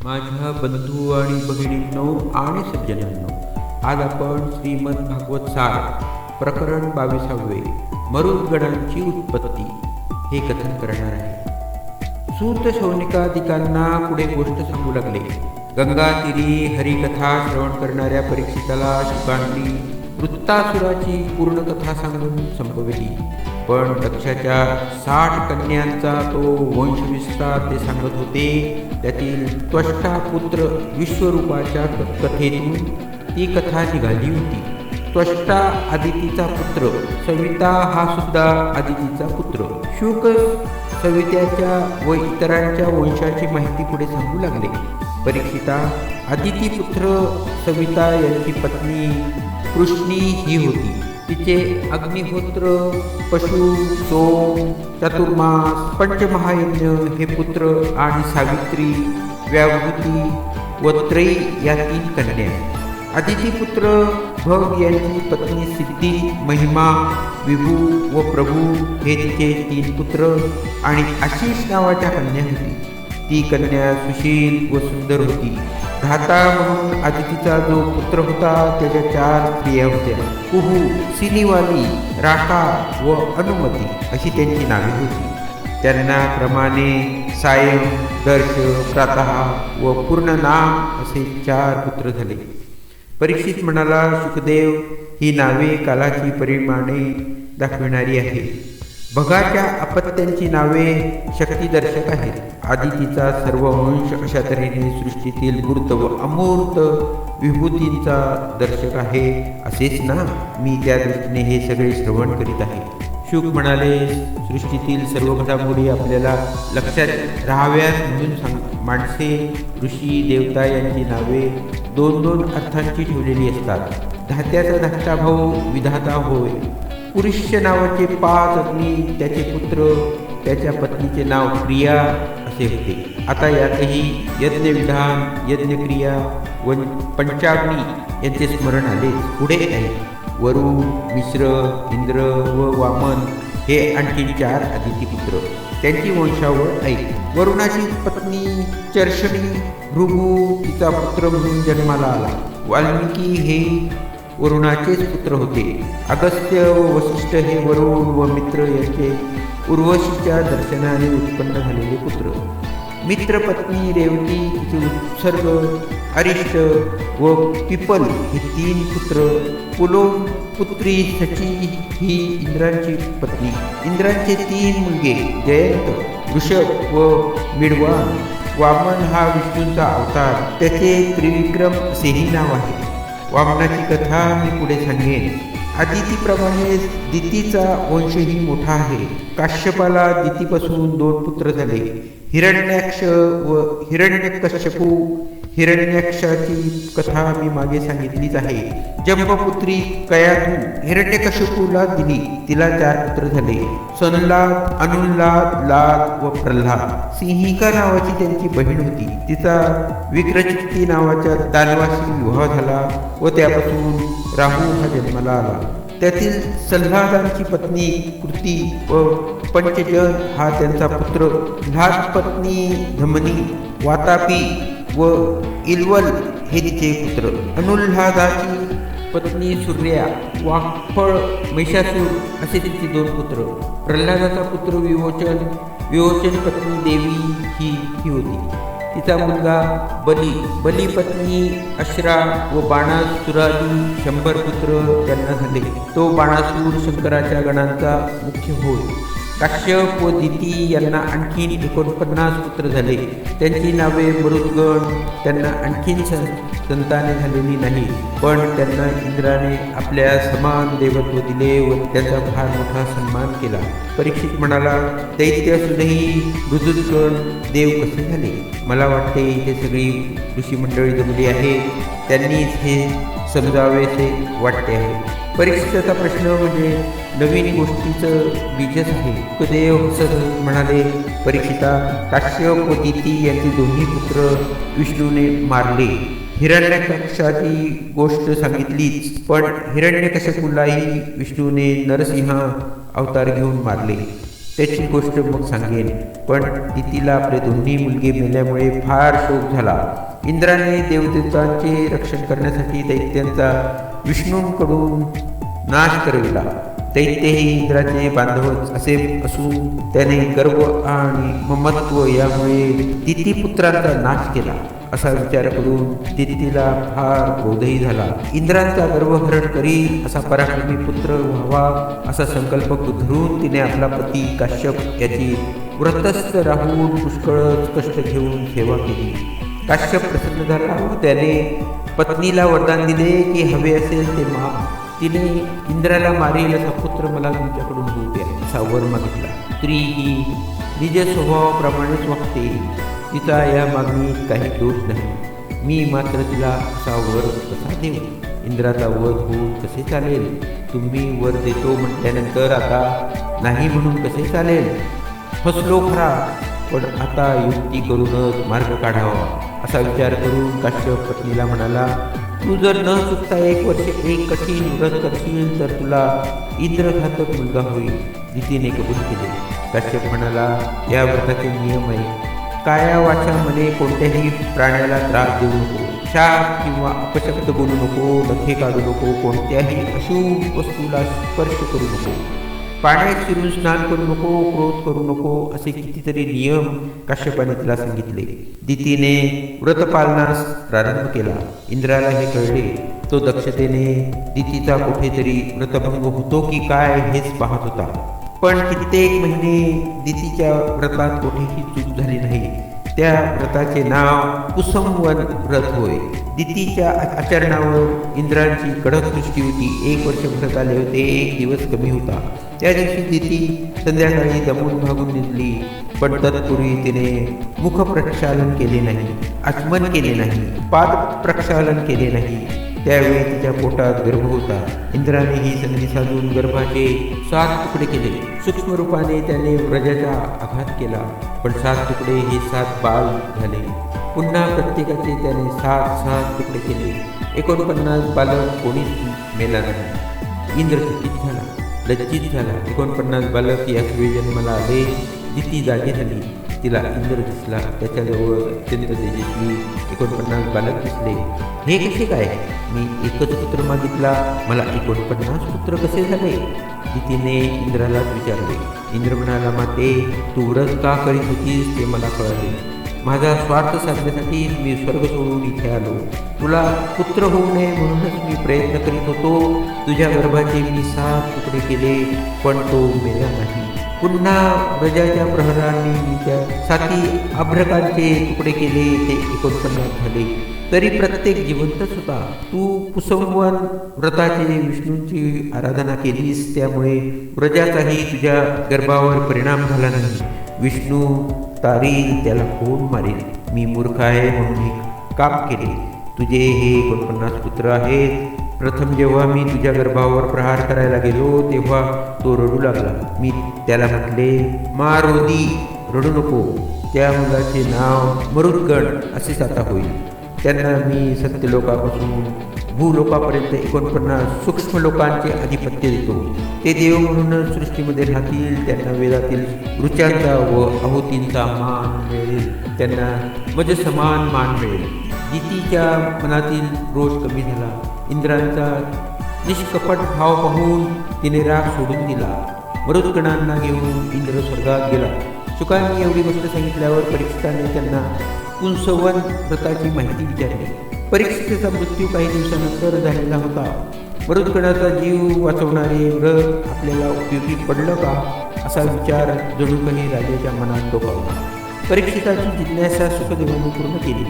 माझ्या बंधू आणि भगिनींनो आणि सज्जनांनो, आज आपण श्रीमद भागवत सार प्रकरण 22 मरुद्गणांची उत्पत्ती हे कथन करणार आहे. सूत शौनिकादिकांना पुढे गोष्ट सांगू लागले. गंगा तीरी हरिकथा श्रवण करणाऱ्या परीक्षिताला शुकांनी वृत्तासुराची पूर्ण कथा सांगून संपविली. पण दक्षाच्या 60 कन्यांचा तो वंशविस्तार ते सांगत होते. त्यातील त्वष्टा पुत्र विश्वरूपाच्या कथेतून ती कथा निघाली होती. त्वष्टा आदितीचा पुत्र, सविता हा सुद्धा आदितीचा पुत्र. शुक सवित्याच्या व इतरांच्या वंशाची माहिती पुढे सांगू लागले. परीक्षिता, आदिती पुत्र सविता यांची पत्नी कृष्णी ही होती. तिचे अग्निहोत्र, पशु, सोम, चातुर्मास, पंचमहायज्ञ हे पुत्र आणि सावित्री, व्यावृती व त्रयी या 3 कन्या. आदिती पुत्र भग यांची पत्नी सिद्धी, महिमा, विभू व प्रभू हे तिचे 3 पुत्र आणि आशिष नावाच्या कन्या होती. ती कन्या सुशील व सुंदर होती. धाता म्हणून आदितीचा जो पुत्र होता त्याच्या 4 स्त्रिया होत्या. कुहू, सिनीवाली, राका व अनुमती अशी त्यांची नावे होती. त्यांना क्रमाने सायं, दर्श, प्रातः व पूर्ण नाम असे 4 पुत्र झाले. परीक्षित म्हणाला, शुकदेव, ही नावे कालाची परिमाणे दाखविणारी आहेत. भगाच्या अपत्यांची नावे शक्तिदर्शक आहेत. आदितीचा सर्व वंश अशा तऱ्हेने सृष्टीतील मूर्त व अमूर्त विभूतींचा दर्शक आहे. असेच ना, मी त्या दृष्टीने हे सगळे श्रवण करीत आहे. शुक म्हणाले, सृष्टीतील सर्व घडामोडी आपल्याला लक्षात राहाव्यात म्हणून माणसे, ऋषी, देवता यांची नावे 2-2 अर्थांची ठेवलेली असतात. धात्याचा धाकटा भाऊ विधाता होय. पुरुष्य नावाचे 5 अग्नी, त्याचे पुत्र, त्याच्या पत्नीचे नाव क्रिया असे होते. आता यातही यज्ञविधान, यज्ञक्रिया व पंचाग्नी यांचे स्मरण आले. पुढे आहे वरुण, मिश्र, इंद्र व वामन हे आणखी 4 आदिती पुत्र. त्यांची वंशावळ ऐक. वरुणाची पत्नी चर्षणी भृगू तिचा पुत्र म्हणून जन्माला आला. वाल्मिकी हे वरुणाचेच पुत्र होते. अगस्त्य व वसिष्ठ हे वरुण व मित्र यांचे उर्वशीच्या दर्शनाने उत्पन्न झालेले पुत्र. मित्रपत्नी रेवती तिचे उत्सर्ग, अरिष्ट व पिपल हे 3 पुत्र. पुलोम पुत्री सची ही इंद्रांची पत्नी. इंद्रांचे 3 मुलगे जयंत, ऋषभ व मिडवान. वामन हा विष्णूंचा अवतार, त्याचे त्रिविक्रम असेही नाव आहे. वामनाची कथा मी पुढे सांगेन. आदितीप्रमाणे दितीचा वंशही मोठा आहे. काश्यपाला दितीपासून 2 पुत्र झाले, हिरण्याक्ष व हिरण्यकश्यपू. हिरण्याक्षाची कथा मी मागे सांगितलीच आहे. जंबपुत्री कयातू हिरण्यकश्यपूला दिली. तिला 4 पुत्र झाले, सनलाद, अनुल्लाद, लाद व प्रल्हाद. सिंहिका नावाची त्यांची बहीण होती. तिचा विक्रचित्ती नावाच्या दानवाशी विवाह झाला व त्यापासून राहू हा जन्माला आला. त्यातील सल्हादांची पत्नी कृती व पंचजन हा त्यांचा पुत्र. ल्हाद पत्नी धमनी, वातापी व इल्वल हे तिचे पुत्र. अनुल्हादाची पत्नी सूर्या, वाकफळ, महिषासूर असे तिचे 2 पुत्र. प्रल्हादाचा पुत्र विमोचन, विमोचन पत्नी देवी ही होती. तिचा मुलगा बली. बली पत्नी अश्रा व बाणासुरादी 100 पुत्र त्यांना झाले. तो बाणासूर शंकराच्या गणांचा मुख्य होय. काश्यप व दिती यांना आणखीन 49 पुत्र झाले. त्यांची नावे मरुद्गण. त्यांना आणखीन संताने झालेली नाही, पण त्यांना इंद्राने आपल्या समान देवत्व दिले व त्यांचा फार मोठा सन्मान केला. परीक्षित म्हणाला, दैत्य असूनही मृदुद्गण देव कसे झाले? मला वाटते इथे सगळी ऋषी मंडळी जमली आहे, त्यांनीच हे समजावेसे वाटते आहे. परीक्षिताचा प्रश्न म्हणजे नवीन गोष्टीचं बीजच आहे. सुखदेव हसत म्हणाले, परीक्षिता, काश्यप व दिती यांचे 2 पुत्र विष्णूने मारले. हिरण्यकश्यपाची गोष्ट सांगितलीच, पण हिरण्यकश्यपूलाही विष्णूने नरसिंह अवतार घेऊन मारले. त्याची गोष्ट मग सांगेन. पण दितीला आपले दोन्ही मुलगे मेल्यामुळे फार शोक झाला. इंद्राने देवदेवतांचे रक्षण करण्यासाठी दैत्यांचा विष्णूंकडून नाश करविला. दैत्यही इंद्राचे बांधवच असे असून त्याने गर्व आणि ममत्व यामुळे दितीपुत्रांचा नाश केला. असा विचार करून दितीला फार क्रोधही झाला. इंद्रांचा गर्वहरण करी असा पराक्रमी पुत्र व्हावा असा संकल्प धरून तिने आपला पती काश्यप याची व्रतस्थ राहून पुष्कळ कष्ट घेऊन सेवा केली. काश्यप प्रसन्न झाला व त्याने पत्नीला वरदान दिले की हवे असेल ते तिने इंद्राला मारेल असा पुत्र मला तुमच्याकडून होऊ द्या असा वर मागितला. स्त्री ही निज स्वभावाप्रमाणेच वागते. तिचा या मागणीत काही दोष नाही. मी मात्र तिला असा वर कसा देऊ? इंद्राचा वध होऊन कसे चालेल? तुम्ही वर देतो म्हटल्यानंतर आता नाही म्हणून कसे चालेल? फसलो खरा, पण आता युक्ती करूनच मार्ग काढावा असा विचार करून काश्यप पत्नीला म्हणाला, तू जर न चुकता 1 वर्ष एक कठीण व्रत करशील तर तुला इंद्रघातक मुलगा होईल. दितीने कबूल केले. काश्यप म्हणाला, या व्रताचे नियम आहे. काया वाचा मने कोणत्याही प्राण्याला त्रास देऊ नको, शाप किंवा अपशब्द बोलू नको, नखे काढू नको, कोणत्याही अशुभ वस्तूला स्पर्श करू नको, पाण्यात शिरून स्नान करू नको, क्रोध करू नको असे कितीतरी नियम काश्यपाने तिला सांगितले. दितीने व्रतपालनास प्रारंभ केला. इंद्राला हे कळले. तो दक्षतेने दितीचा कुठेतरी व्रतभंग होतो की काय हेच पाहत होता. पण कित्येक महिने दितीच्या व्रतात कुठेही चूक झाली नाही. त्या व्रताचे नाव कुसंवन व्रत होय. दितीच्या आचरणावर इंद्रांची कडक दृष्टी होती. 1 वर्ष व्रत आले होते, 1 दिवस कमी होता. त्या दिवशी दिती संध्याकाळी दमून भागून निघली. पण तत्पूर्वी तिने मुख प्रक्षालन केले नाही, आचमन केले नाही, पाद प्रक्षालन केले नाही. त्यावेळी तिच्या पोटात गर्भ होता. इंद्राने ही संधी साधून गर्भाचे 7 तुकडे केले. सूक्ष्म रूपाने त्याने व्रजाचा आघात केला. पण 7 तुकडे हे 7 बाल झाले. पुन्हा प्रत्येकाचे त्याने 7 तुकडे केले. 49 बालक कोणीच मेला नाही. इंद्र चकित झाला, लज्जित झाला. 49 बालक या जन्माला आले. दिती जागी झाली. तिला इंद्र दिसला. त्याच्याजवळ अत्यंत तेजस्वी 49 बालक दिसले. हे कसे काय? मी एकच पुत्र मागितला, मला 49 पुत्र कसे झाले? दितीने इंद्रालाच विचारले. इंद्र म्हणाला, माते, तू व्रत का करीत होतीस ते मला कळले. माझा स्वार्थ साधण्यासाठी मी स्वर्ग सोडून इथे आलो. तुला पुत्र होऊ नये म्हणूनच मी प्रयत्न करीत होतो. तुझ्या गर्भाचे मी 7 तुकडे केले, पण तो मेला नाही. पुन्हा व्रजाच्या प्रहरांनी मी त्या 7 अभ्रकांचे तुकडे केले, ते 49 झाले. तरी प्रत्येक जिवंतच होता. तू कुसंवन व्रताचे विष्णूंची आराधना केलीस, त्यामुळे व्रजाचाही तुझ्या गर्भावर परिणाम झाला नाही. विष्णू तारील, त्याला कोण मारेल? मी मूर्ख आहे म्हणून हे काम केले. तुझे हे 49 पुत्र आहेत. प्रथम जेव्हा मी तुझ्या गर्भावर प्रहार करायला गेलो तेव्हा तो रडू लागला. मी त्याला म्हटले, मारोदी, रडू नको. त्या मुलाचे नाव मरुद्गण असेच आता होईल. त्यांना मी सत्यलोकापासून भूलोकापर्यंत 49 सूक्ष्म लोकांचे आधिपत्य देतो. ते देव म्हणून सृष्टीमध्ये राहतील. त्यांना वेदातील ऋचांचा व आहुतींचा मान मिळेल. त्यांना मजसमान मान मिळेल. दितीच्या मनातील रोष कमी झाला. इंद्रांचा निष्कपट भाव पाहून तिने राग सोडून दिला. मरुद्गणांना घेऊन इंद्र स्वर्गात गेला. शुकांनी एवढी गोष्ट सांगितल्यावर परीक्षिताने त्यांना कुंसवन व्रताची माहिती विचारली. परीक्षितेचा मृत्यू काही दिवसानंतर झालेला होता. मरुद्गणाचा जीव वाचवणारे व्रत आपल्याला उपयोगी पडलं का असा विचार जणू काही राजाच्या मनात डोकावला. परीक्षिताची जिज्ञासा सुखदेवाने पूर्ण केली.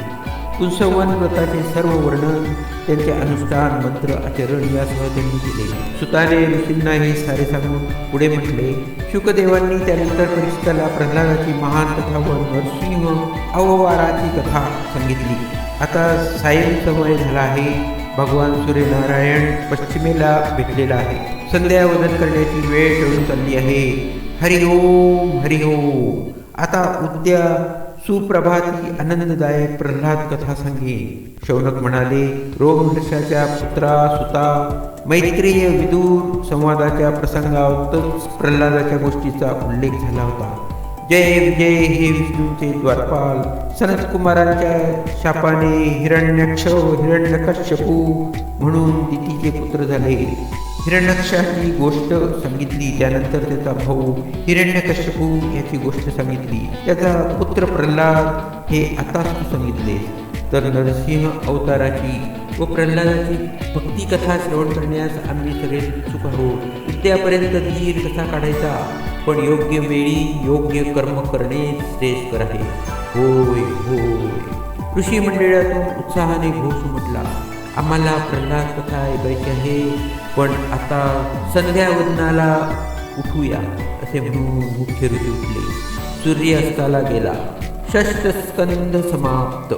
कुंसवन व्रताचे सर्व वर्णन, त्यांचे अनुष्ठान, मंत्र, आचरण यासह त्यांनी केले. सुताने ऋषींना हे सारे सांगून पुढे म्हटले. शुकदेवांनी त्यानंतर परीक्षिताला प्रल्हादाची महान कथा व नरसिंह अववाराची कथा सांगितली. आता सायं समय झाला आहे. भगवान सूर्यनारायण पश्चिमेला भेटलेला आहे. संध्यावंदन करण्याची वेळ टळून चालली आहे. हरिओम हरिओम. आता उद्या सुप्रभाती आनंददायक प्रल्हाद कथा सांगेन. शौनक म्हणाले, रोमहर्षाच्या पुत्रा सुता, मैत्रेय विदूर संवादाच्या प्रसंगातच प्रल्हादाच्या गोष्टीचा उल्लेख झाला होता. जय विजय हे विष्णूचे द्वारपाल सनतकुमारांच्या शापाने हिरण्यक्ष हिरण्यकश्यपू म्हणून दितीचे पुत्र झाले. हिरण्यक्षाची गोष्ट सांगितली, त्यानंतर त्याचा भाऊ हिरण्यकश्यपू याची गोष्ट सांगितली, त्याचा पुत्र प्रल्हाद हे आताच तू सांगितले. तर नरसिंह अवताराची व प्रल्हादाची भक्ती कथा श्रवण करण्यास आम्ही सगळे उत्सुक आहोत. उद्यापर्यंत धीर कसा काढायचा, पण योग्य वेळी योग्य कर्म करणे श्रेयस्कर आहे. होय होय. ऋषी मंडळातून उत्साहाने घोष उमटला. आम्हाला प्रल्हाद कथा ऐकायची आहे, पण आता संध्यावंदनाला उठूया असे म्हणून मुख्य ऋषी उठले. सूर्य अस्ताला गेला. षष्ठ स्कंद समाप्त.